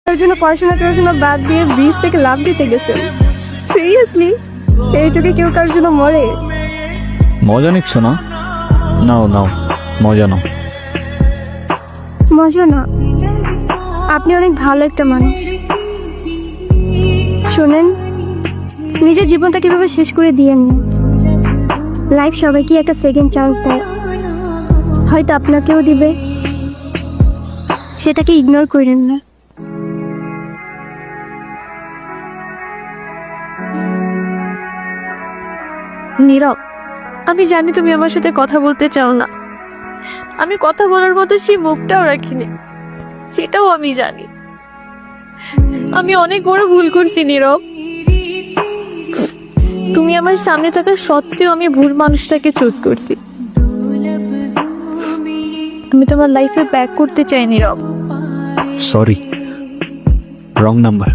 তার জন্য পড়াশোনা বাদ দিয়ে ব্রিজ থেকে লাফ দিতে গেছেন। সিরিয়াসলি, এই যুগে কেউ কারোর জন্য মরে? মজা নিচ্ছ না? নাও নাও, মজা নাও। মজা না, আপনি অনেক ভালো একটা মানুষ। শোনেন, নিজের জীবনটা কিভাবে শেষ করে দিয়েন না। লাইফ সবাইকে একটা সেকেন্ড চান্স দেয়, হয়তো আপনাকেও দিবে, সেটাকে ইগনোর করেন না। নীরব, আমি জানি তুমি আমার সাথে কথা বলতে চাও না। আমি কথা বলার মতো সেই মুখটাও রাখিনি, সেটাও আমি জানি। আমি অনেক বড় ভুল করছি নীরব। তুমি আমার সামনে থাকা সত্ত্বেও আমি ভুল মানুষটাকে চুজ করছি। আমি তোমার লাইফে ব্যাক করতে চাই নীরব। Sorry, wrong number.